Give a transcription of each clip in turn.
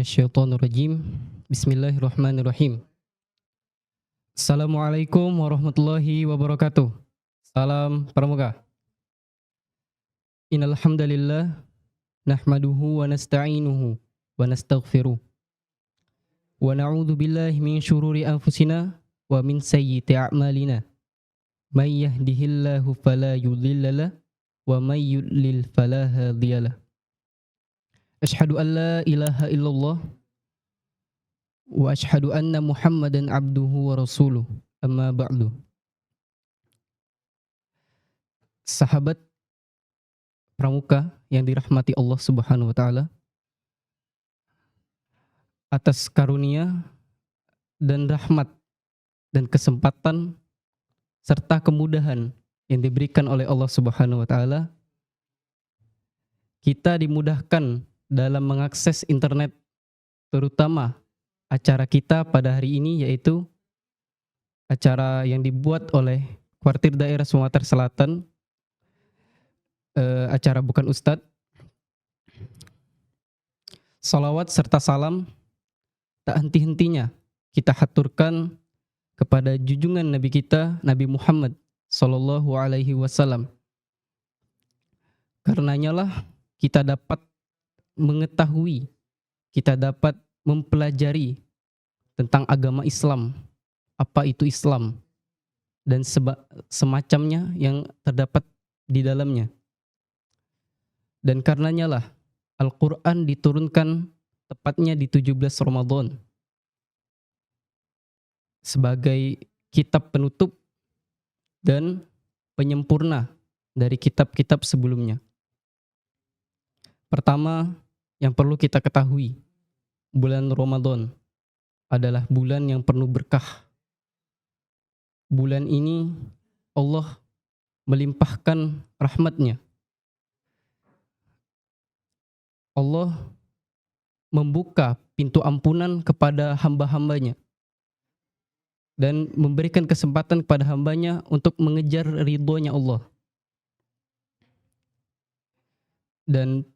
minasyaitonirrajim. Bismillahirrahmanirrahim. Assalamualaikum warahmatullahi wabarakatuh. Salam pramuka. Innal hamdalillah nahmaduhu wa nasta'inuhu wa nastaghfiruh. Wa na'udzu billahi min syururi anfusina wa min sayyiati a'malina. May yahdihillahu fala yudhillalah wa may yudlil fala hadiyalah. Asyhadu an la ilaha illallah wa asyhadu anna Muhammadan abduhu wa rasuluh. Amma ba'du. Sahabat pramuka yang dirahmati Allah Subhanahu wa taala, atas karunia dan rahmat dan kesempatan serta kemudahan yang diberikan oleh Allah Subhanahu wa taala, kita dimudahkan dalam mengakses internet, terutama acara kita pada hari ini, yaitu acara yang dibuat oleh Kuartir Daerah Sumatera Selatan, acara Bukan Ustadz. Salawat serta salam tak henti-hentinya kita haturkan kepada junjungan Nabi kita, Nabi Muhammad Sallallahu Alaihi Wasallam. Karenanya lah kita dapat mengetahui, kita dapat mempelajari tentang agama Islam, apa itu Islam, dan semacamnya yang terdapat di dalamnya. Dan karenanya lah Al-Quran diturunkan tepatnya di 17 Ramadan sebagai kitab penutup dan penyempurna dari kitab-kitab sebelumnya. Pertama, yang perlu kita ketahui, bulan Ramadan adalah bulan yang penuh berkah. Bulan ini Allah melimpahkan rahmatnya. Allah membuka pintu ampunan kepada hamba-hambanya dan memberikan kesempatan kepada hambanya untuk mengejar ridhonya Allah. Dan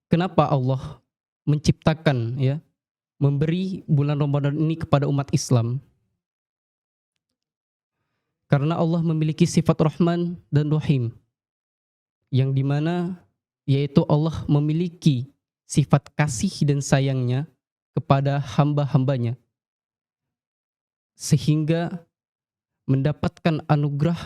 kenapa Allah menciptakan, memberi bulan Ramadan ini kepada umat Islam? Karena Allah memiliki sifat Rahman dan Rahim, yang dimana yaitu Allah memiliki sifat kasih dan sayangnya kepada hamba-hambanya, sehingga mendapatkan anugerah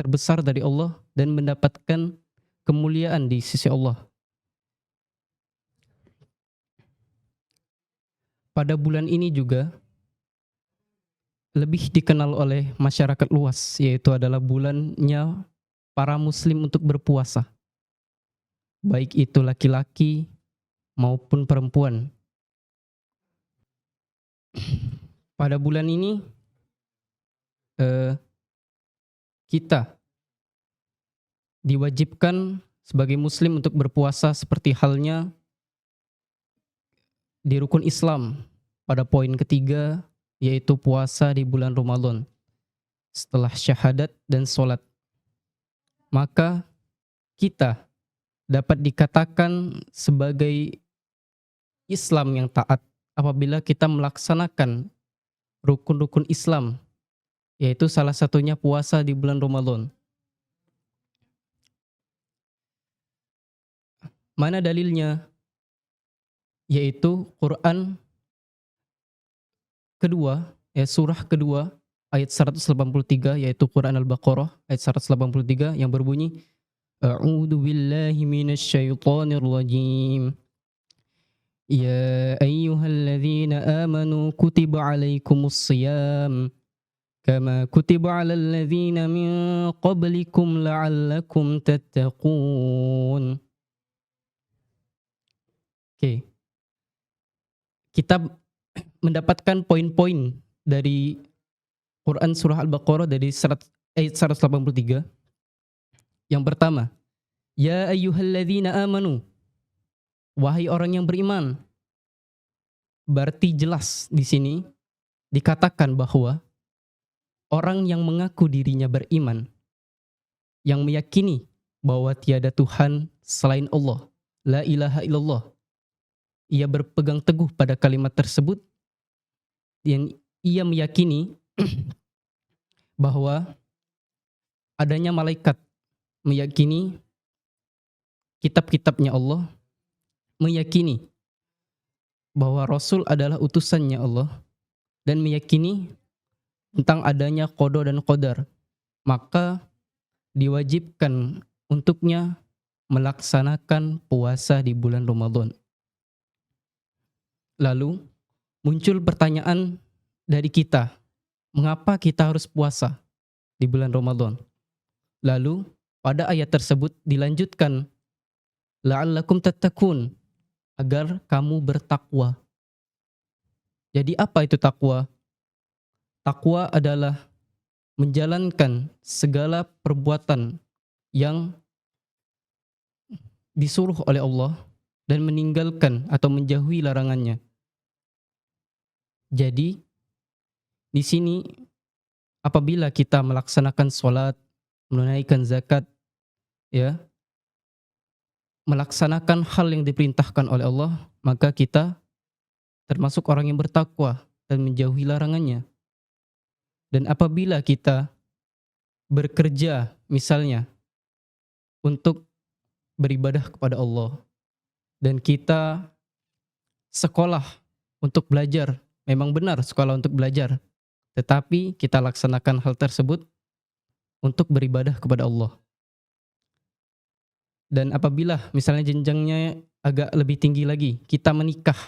terbesar dari Allah dan mendapatkan kemuliaan di sisi Allah. Pada bulan ini juga lebih dikenal oleh masyarakat luas, yaitu adalah bulannya para muslim untuk berpuasa, baik itu laki-laki maupun perempuan. Pada bulan ini kita diwajibkan sebagai muslim untuk berpuasa seperti halnya di rukun Islam pada poin ketiga, yaitu puasa di bulan Ramadan setelah syahadat dan sholat. Maka kita dapat dikatakan sebagai Islam yang taat apabila kita melaksanakan rukun-rukun Islam, yaitu salah satunya puasa di bulan Ramadan. Mana dalilnya? Yaitu Quran kedua, surah kedua ayat 183, yaitu Quran Al-Baqarah ayat 183 yang berbunyi, A'udzu billahi minasyaitonir rajim. Ya ayyuhalladzina amanu kutiba alaikumus shiyam kama kutiba alal ladzina min qablikum la'allakum tattaqun. Oke. Kita mendapatkan poin-poin dari Quran surah Al-Baqarah dari ayat 183. Yang pertama, ya ayyuhalladzina amanu, wahai orang yang beriman. Berarti jelas di sini dikatakan bahwa orang yang mengaku dirinya beriman, yang meyakini bahwa tiada Tuhan selain Allah, la ilaha illallah, ia berpegang teguh pada kalimat tersebut dan ia meyakini bahwa adanya malaikat, meyakini kitab-kitabnya Allah, meyakini bahwa Rasul adalah utusannya Allah, dan meyakini tentang adanya qada dan qadar, maka diwajibkan untuknya melaksanakan puasa di bulan Ramadan. Lalu muncul pertanyaan dari kita, mengapa kita harus puasa di bulan Ramadan? Lalu pada ayat tersebut dilanjutkan, la'allakum tattaqun, agar kamu bertakwa. Jadi apa itu takwa? Takwa adalah menjalankan segala perbuatan yang disuruh oleh Allah dan meninggalkan atau menjauhi larangannya. Jadi di sini apabila kita melaksanakan sholat, menunaikan zakat, ya, melaksanakan hal yang diperintahkan oleh Allah, maka kita termasuk orang yang bertakwa dan menjauhi larangannya. Dan apabila kita bekerja misalnya untuk beribadah kepada Allah dan kita sekolah untuk belajar, memang benar sekolah untuk belajar, tetapi kita laksanakan hal tersebut untuk beribadah kepada Allah. Dan apabila misalnya jenjangnya agak lebih tinggi lagi, kita menikah,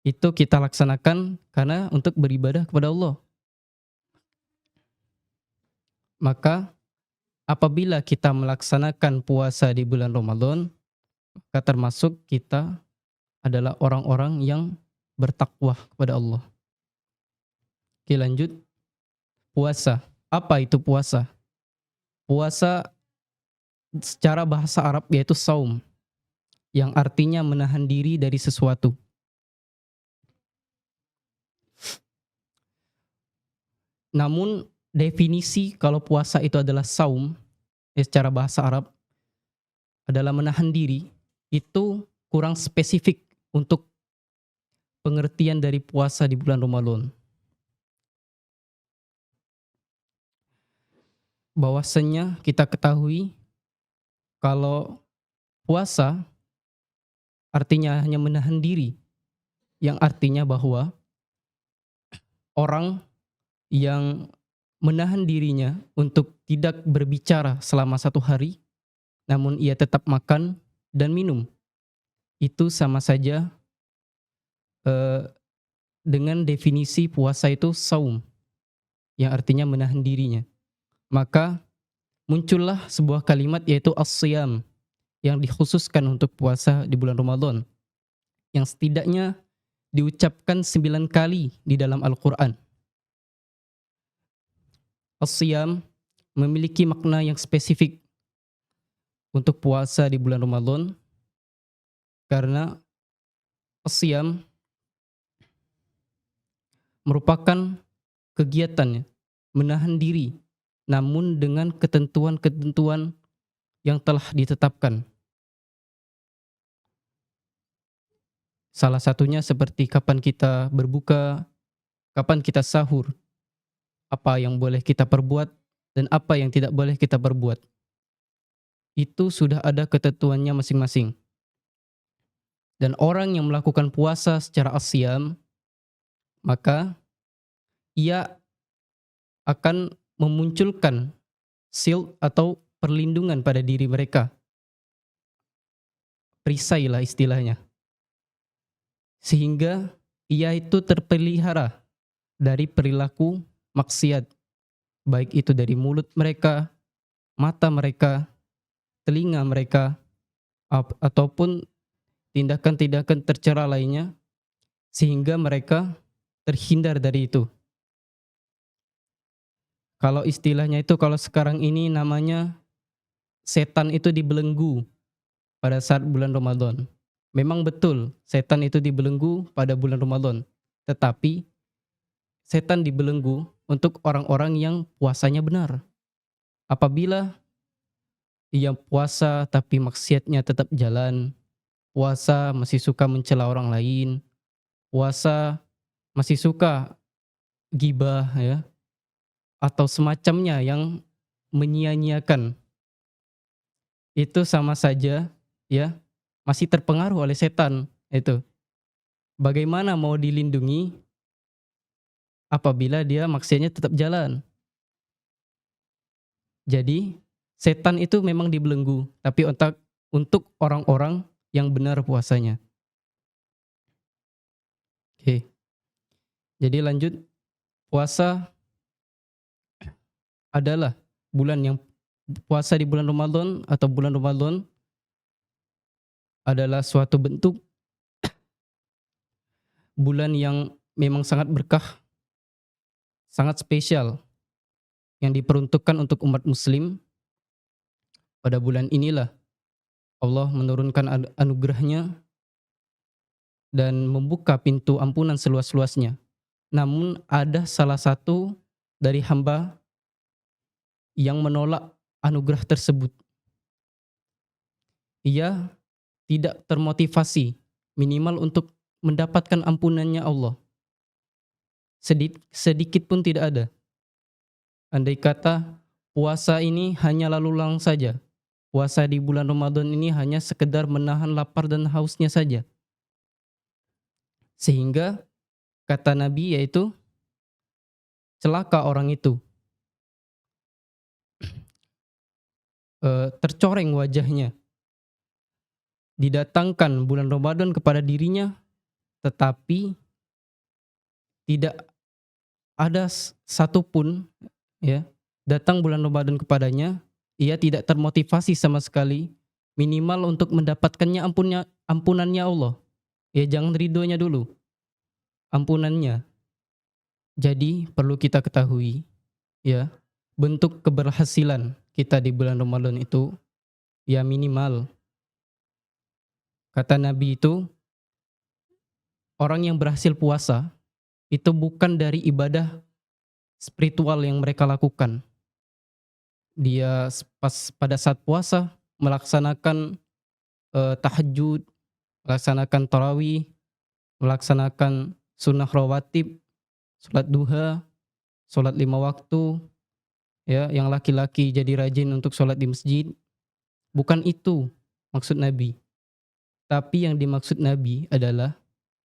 itu kita laksanakan karena untuk beribadah kepada Allah. Maka apabila kita melaksanakan puasa di bulan Ramadan, maka termasuk kita adalah orang-orang yang bertakwa kepada Allah. Oke, lanjut. Puasa. Apa itu puasa? Puasa secara bahasa Arab yaitu saum, yang artinya menahan diri dari sesuatu. Namun definisi kalau puasa itu adalah saum, secara bahasa Arab adalah menahan diri, itu kurang spesifik untuk pengertian dari puasa di bulan Ramadan. Bahwasanya kita ketahui kalau puasa artinya hanya menahan diri, yang artinya bahwa orang yang menahan dirinya untuk tidak berbicara selama 1 hari, namun ia tetap makan dan minum, itu sama saja dengan definisi puasa itu saum, yang artinya menahan dirinya. Maka muncullah sebuah kalimat yaitu as-siyam, yang dikhususkan untuk puasa di bulan Ramadan, yang setidaknya diucapkan 9 kali di dalam Al-Quran. As-siyam memiliki makna yang spesifik untuk puasa di bulan Ramadan, karena as-siyam merupakan kegiatan menahan diri, namun dengan ketentuan-ketentuan yang telah ditetapkan. Salah satunya seperti kapan kita berbuka, kapan kita sahur, apa yang boleh kita perbuat, dan apa yang tidak boleh kita perbuat. Itu sudah ada ketentuannya masing-masing. Dan orang yang melakukan puasa secara as-siyam, maka ia akan memunculkan shield atau perlindungan pada diri mereka. Perisai lah istilahnya. Sehingga ia itu terpelihara dari perilaku maksiat, baik itu dari mulut mereka, mata mereka, telinga mereka, ataupun tindakan-tindakan tercela lainnya, sehingga mereka terhindar dari itu. Kalau istilahnya itu, kalau sekarang ini namanya setan itu dibelenggu pada saat bulan Ramadan. Memang betul setan itu dibelenggu pada bulan Ramadan, tetapi setan dibelenggu untuk orang-orang yang puasanya benar. Apabila ia puasa tapi maksiatnya tetap jalan, puasa masih suka mencela orang lain, puasa masih suka gibah ya, atau semacamnya yang menyia-nyiakan, itu sama saja ya, masih terpengaruh oleh setan itu. Bagaimana mau dilindungi apabila dia maksiatnya tetap jalan? Jadi setan itu memang dibelenggu, tapi untuk orang-orang yang benar puasanya. Oke, jadi lanjut, puasa adalah bulan yang puasa di bulan Ramadan atau bulan Ramadan adalah suatu bentuk bulan yang memang sangat berkah, sangat spesial yang diperuntukkan untuk umat muslim. Pada bulan inilah Allah menurunkan anugerahnya dan membuka pintu ampunan seluas-luasnya. Namun ada salah satu dari hamba yang menolak anugerah tersebut. Ia tidak termotivasi minimal untuk mendapatkan ampunannya Allah. Sedikit pun tidak ada. Andai kata puasa ini hanya lalu lalang saja. Puasa di bulan Ramadan ini hanya sekedar menahan lapar dan hausnya saja. Sehingga kata Nabi yaitu celaka orang itu. Tercoreng wajahnya. Didatangkan bulan Ramadan kepada dirinya, tetapi tidak ada satupun ya datang bulan Ramadan kepadanya, ia tidak termotivasi sama sekali minimal untuk mendapatkannya ampunannya Allah. Ya jangan ridhonya dulu, ampunannya. Jadi perlu kita ketahui ya, bentuk keberhasilan kita di bulan Ramadan itu ya minimal. Kata Nabi itu, orang yang berhasil puasa itu bukan dari ibadah spiritual yang mereka lakukan. Dia pada saat puasa melaksanakan tahajud, melaksanakan tarawih, melaksanakan sunnah rawatib, sholat duha, sholat 5 waktu, ya, yang laki-laki jadi rajin untuk sholat di masjid. Bukan itu maksud Nabi. Tapi yang dimaksud Nabi adalah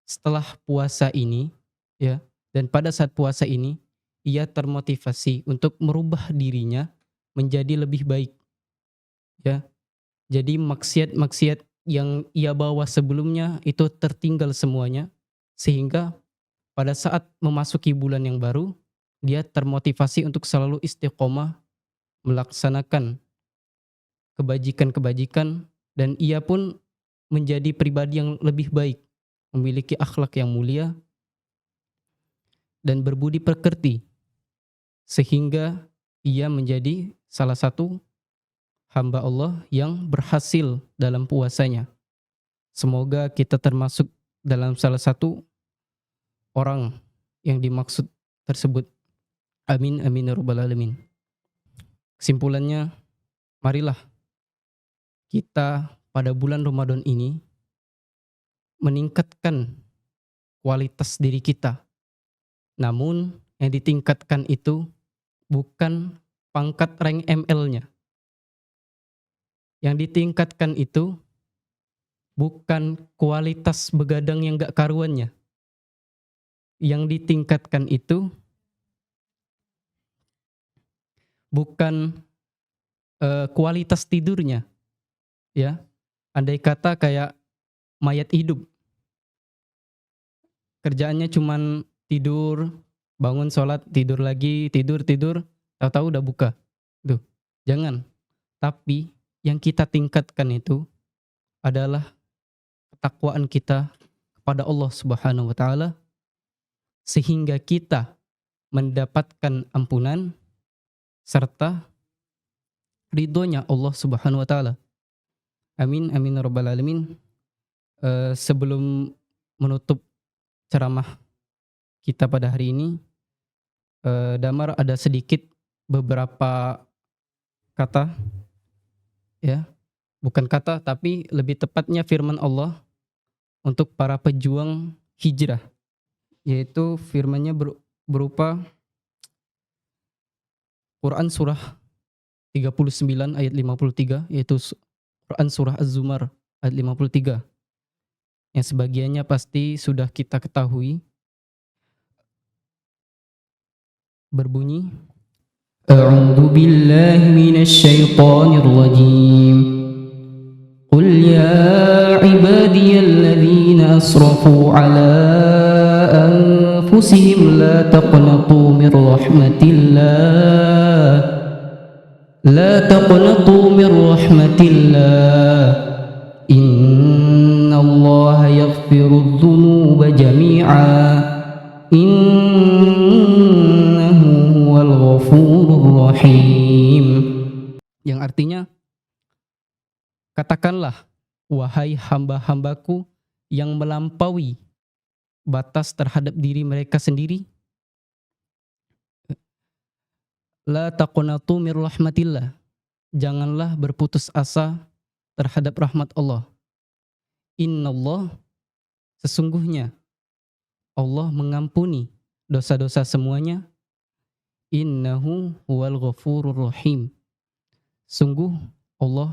setelah puasa ini, ya, dan pada saat puasa ini, ia termotivasi untuk merubah dirinya menjadi lebih baik. Ya. Jadi maksiat-maksiat yang ia bawa sebelumnya itu tertinggal semuanya, sehingga pada saat memasuki bulan yang baru, dia termotivasi untuk selalu istiqomah melaksanakan kebajikan-kebajikan, dan ia pun menjadi pribadi yang lebih baik, memiliki akhlak yang mulia dan berbudi pekerti, sehingga ia menjadi salah satu hamba Allah yang berhasil dalam puasanya. Semoga kita termasuk dalam salah satu orang yang dimaksud tersebut. Amin amin ya rabbal alamin. Kesimpulannya, marilah kita pada bulan Ramadan ini meningkatkan kualitas diri kita. Namun yang ditingkatkan itu bukan pangkat rank ML-nya. Yang ditingkatkan itu bukan kualitas begadang yang gak karuannya. Yang ditingkatkan itu bukan kualitas tidurnya. Ya, andai kata kayak mayat hidup, kerjaannya cuman tidur, bangun sholat, tidur lagi, tidur, tahu-tahu udah buka. Tuh, jangan. Tapi yang kita tingkatkan itu adalah ketakwaan kita kepada Allah Subhanahu wa taala, sehingga kita mendapatkan ampunan serta ridhonya Allah Subhanahu wa taala. Amin amin ya rabbal alamin. Sebelum menutup ceramah kita pada hari ini, Damar ada sedikit beberapa kata ya bukan kata tapi lebih tepatnya firman Allah untuk para pejuang hijrah, yaitu firman-Nya berupa Quran surah 39 ayat 53, yaitu Quran surah Az-Zumar ayat 53, yang sebagiannya pasti sudah kita ketahui, berbunyi A'udzu billahi minasy syaithanir rajim. Qul ya ibadiyalladzina asrafu ala anfusihim la taqnatu min rahmatillah. La taqnatu min rahmatillah. Innallaha yaghfirudz dzunuba jami'a. Innahu huwal ghafurur rahim. Yang artinya, katakanlah, wahai hamba-hambaku yang melampaui batas terhadap diri mereka sendiri, la taqnatu mir rahmatillah, janganlah berputus asa terhadap rahmat Allah. Innallah, sesungguhnya Allah mengampuni dosa-dosa semuanya. Innahu huwal ghafurur rahim, sungguh Allah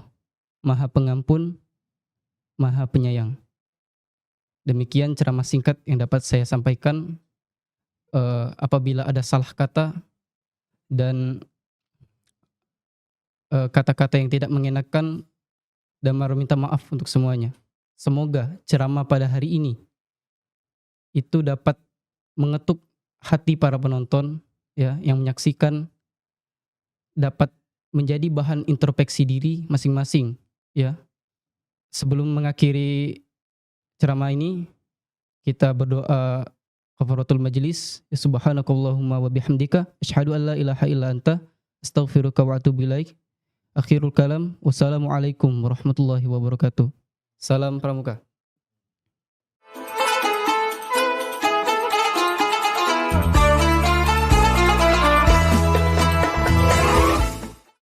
Maha Pengampun, Maha Penyayang. Demikian ceramah singkat yang dapat saya sampaikan. Apabila ada salah kata dan kata-kata yang tidak mengenakan, Damar minta maaf untuk semuanya. Semoga ceramah pada hari ini itu dapat mengetuk hati para penonton, ya, yang menyaksikan, dapat menjadi bahan introspeksi diri masing-masing, ya. Sebelum mengakhiri ceramah ini, kita berdoa kafaratul majlis. Subhanakallahumma wa bihamdika asyhadu an la ilaha illa anta astaghfiruka wa atubu ilaik. Akhirul kalam, wassalamualaikum warahmatullahi wabarakatuh. Salam Pramuka.